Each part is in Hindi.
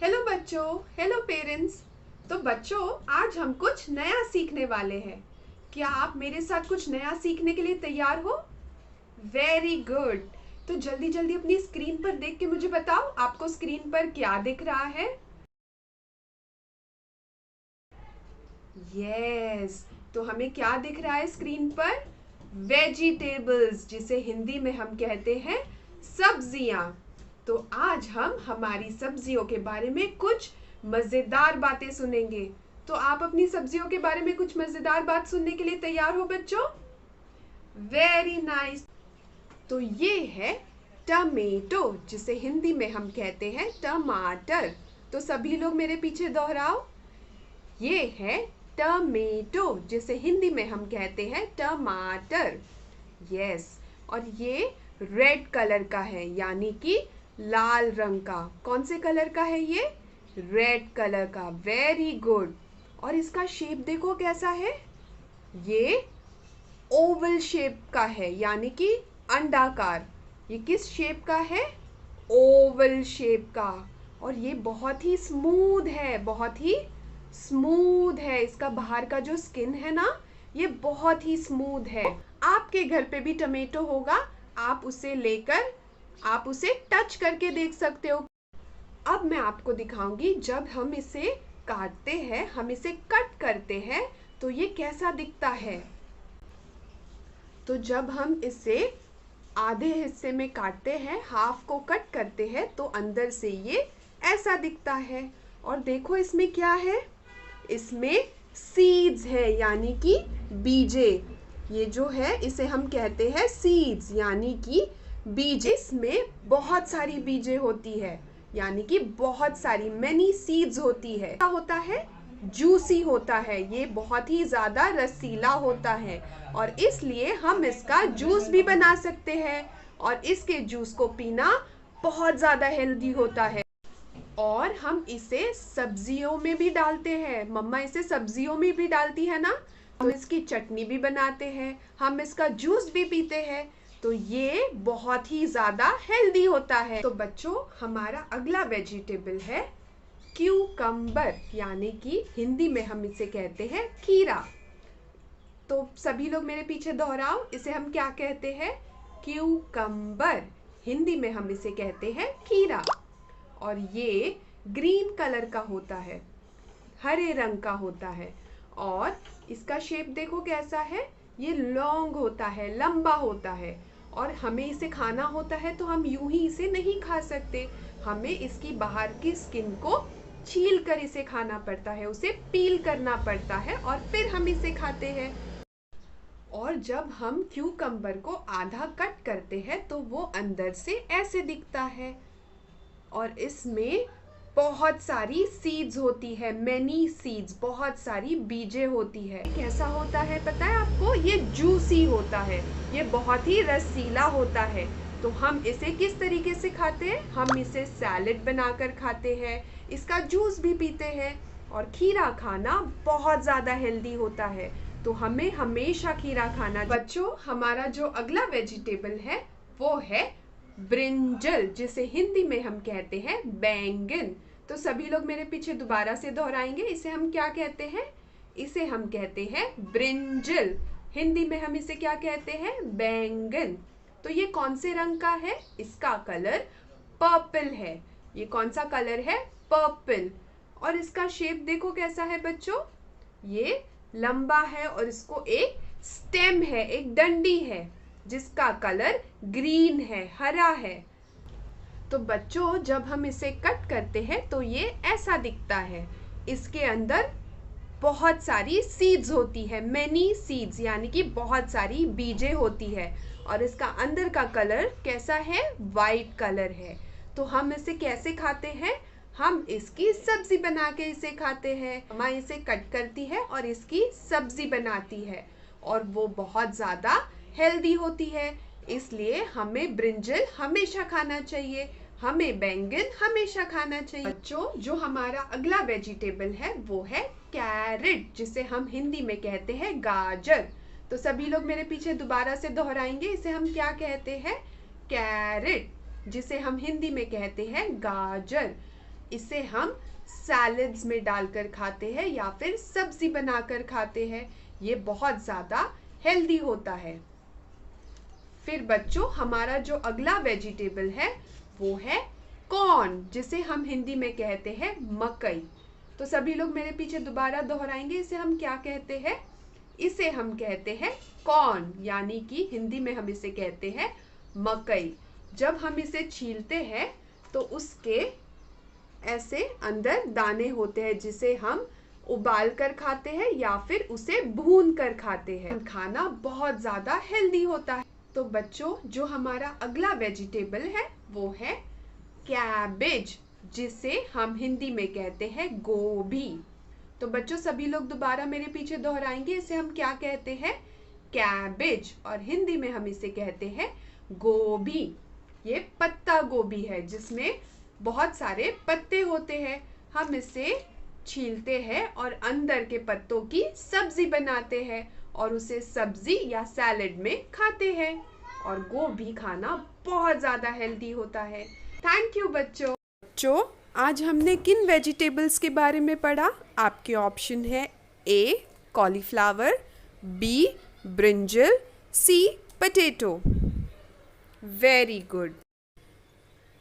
हेलो बच्चों, हेलो पेरेंट्स। तो बच्चों, आज हम कुछ नया सीखने वाले हैं। क्या आप मेरे साथ कुछ नया सीखने के लिए तैयार हो? Very good. तो जल्दी जल्दी अपनी स्क्रीन पर देख के मुझे बताओ, आपको स्क्रीन पर क्या दिख रहा है? यस, तो हमें क्या दिख रहा है स्क्रीन पर? वेजिटेबल्स, जिसे हिंदी में हम कहते हैं सब्जियां। तो आज हम हमारी सब्जियों के बारे में कुछ मजेदार बातें सुनेंगे। तो आप अपनी सब्जियों के बारे में कुछ मजेदार बात सुनने के लिए तैयार हो बच्चों? Very nice. तो ये है टमेटो, जिसे हिंदी में हम कहते हैं टमाटर। तो सभी लोग मेरे पीछे दोहराओ। ये है टमेटो, जिसे हिंदी में हम कहते हैं टमाटर। यस। और ये रेड कलर का है, यानी कि लाल रंग का। कौन से कलर का है ये? रेड कलर का। Very good. और इसका शेप देखो कैसा है। ये ओवल शेप का है, यानी कि अंडाकार। ये किस शेप का है? ओवल शेप का। और ये बहुत ही स्मूथ है, बहुत ही स्मूथ है। इसका बाहर का जो स्किन है ना, ये बहुत ही स्मूथ है। आपके घर पे भी टमेटो होगा, आप उसे लेकर आप उसे टच करके देख सकते हो। अब मैं आपको दिखाऊंगी, जब हम इसे काटते हैं, हम इसे कट करते हैं, तो ये कैसा दिखता है। तो जब हम इसे आधे हिस्से में काटते हैं, हाफ को कट करते हैं, तो अंदर से ये ऐसा दिखता है। और देखो इसमें क्या है। इसमें सीड्स है, यानी कि बीजे। ये जो है इसे हम कहते हैं सीड्स, यानी कि बीज। इसमें बहुत सारी बीजे होती है, यानी कि बहुत सारी मैनी सीड्स होती है। क्या होता है? जूसी होता है। ये बहुत ही ज्यादा रसीला होता है, और इसलिए हम इसका जूस भी बना सकते हैं। और इसके जूस को पीना बहुत ज्यादा हेल्दी होता है। और हम इसे सब्जियों में भी डालते हैं। मम्मा इसे सब्जियों में भी डालती है ना। हम इसकी चटनी भी बनाते हैं, हम इसका जूस भी पीते हैं। तो ये बहुत ही ज्यादा हेल्दी होता है। तो बच्चों, हमारा अगला वेजिटेबल है क्यूकम्बर, यानी कि हिंदी में हम इसे कहते हैं खीरा। तो सभी लोग मेरे पीछे दोहराओ, इसे हम क्या कहते हैं? क्यूकम्बर। हिंदी में हम इसे कहते हैं खीरा। और ये ग्रीन कलर का होता है, हरे रंग का होता है। और इसका शेप देखो कैसा है। ये लॉन्ग होता है, लंबा होता है। और हमें इसे खाना होता है तो हम यूं ही इसे नहीं खा सकते। हमें इसकी बाहर की स्किन को छील कर इसे खाना पड़ता है, उसे पील करना पड़ता है, और फिर हम इसे खाते हैं। और जब हम क्यूकम्बर को आधा कट करते हैं, तो वो अंदर से ऐसे दिखता है। और इसमें बहुत सारी सीड्स होती है, मैनी सीड्स, बहुत सारी बीजें होती है। कैसा होता है पता है आपको? ये जूसी होता है, ये बहुत ही रसीला होता है। तो हम इसे किस तरीके से खाते हैं? हम इसे सैलेड बनाकर खाते हैं, इसका जूस भी पीते हैं। और खीरा खाना बहुत ज़्यादा हेल्दी होता है, तो हमें हमेशा खीरा खाना। बच्चों, हमारा जो अगला वेजिटेबल है वो है ब्रिंजल, जिसे हिंदी में हम कहते हैं बैंगन। तो सभी लोग मेरे पीछे दोबारा से दोहराएंगे, इसे हम क्या कहते हैं? इसे हम कहते हैं ब्रिंजल। हिंदी में हम इसे क्या कहते हैं? बैंगन। तो ये कौन से रंग का है? इसका कलर पर्पल है। ये कौन सा कलर है? पर्पल। और इसका शेप देखो कैसा है बच्चों। ये लंबा है, और इसको एक स्टेम है, एक डंडी है, जिसका कलर ग्रीन है, हरा है। तो बच्चों, जब हम इसे कट करते हैं तो ये ऐसा दिखता है। इसके अंदर बहुत सारी सीड्स होती है, मैनी सीड्स, यानी कि बहुत सारी बीजें होती है। और इसका अंदर का कलर कैसा है? वाइट कलर है। तो हम इसे कैसे खाते हैं? हम इसकी सब्जी बना के इसे खाते हैं। माँ इसे कट करती है और इसकी सब्जी बनाती है, और वो बहुत ज़्यादा हेल्दी होती है। इसलिए हमें ब्रिंजल हमेशा खाना चाहिए, हमें बैंगन हमेशा खाना चाहिए। बच्चों, जो हमारा अगला वेजिटेबल है वो है कैरेट, जिसे हम हिंदी में कहते हैं गाजर। तो सभी लोग मेरे पीछे दोबारा से दोहराएंगे, इसे हम क्या कहते हैं? कैरेट, जिसे हम हिंदी में कहते हैं गाजर। इसे हम सैलड्स में डालकर खाते हैं या फिर सब्जी बनाकर खाते हैं। ये बहुत ज़्यादा हेल्दी होता है। फिर बच्चों, हमारा जो अगला वेजिटेबल है वो है कॉर्न, जिसे हम हिंदी में कहते हैं मकई। तो सभी लोग मेरे पीछे दोबारा दोहराएंगे, इसे हम क्या कहते हैं? इसे हम कहते हैं कॉर्न, यानी कि हिंदी में हम इसे कहते हैं मकई। जब हम इसे छीलते हैं तो उसके ऐसे अंदर दाने होते हैं, जिसे हम उबाल कर खाते हैं या फिर उसे भून कर खाते हैं। खाना बहुत ज़्यादा हेल्दी होता है। तो बच्चों, जो हमारा अगला वेजिटेबल है वो है कैबेज, जिसे हम हिंदी में कहते हैं गोभी। तो बच्चों, सभी लोग दोबारा मेरे पीछे दोहराएंगे, इसे हम क्या कहते हैं? कैबेज, और हिंदी में हम इसे कहते हैं गोभी। ये पत्ता गोभी है जिसमें बहुत सारे पत्ते होते हैं। हम इसे छीलते हैं और अंदर के पत्तों की सब्जी बनाते हैं और उसे सब्जी या सैलेड में खाते हैं। और गोभी खाना बहुत ज़्यादा हेल्दी होता है। थैंक यू बच्चों। बच्चों, आज हमने किन वेजिटेबल्स के बारे में पढ़ा? आपके ऑप्शन है ए कॉलीफ्लावर, बी ब्रिंजल, सी पोटैटो। Very good.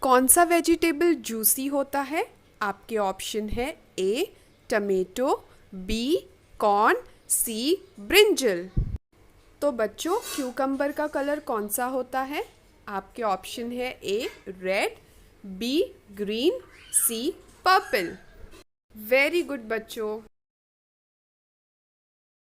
कौन सा वेजिटेबल जूसी होता है? आपके ऑप्शन है ए टमेटो, बी कॉर्न, सी ब्रिंजल। तो बच्चों, क्यूकम्बर का कलर कौन सा होता है? आपके ऑप्शन है ए red, be green, C purple. Very good बच्चों।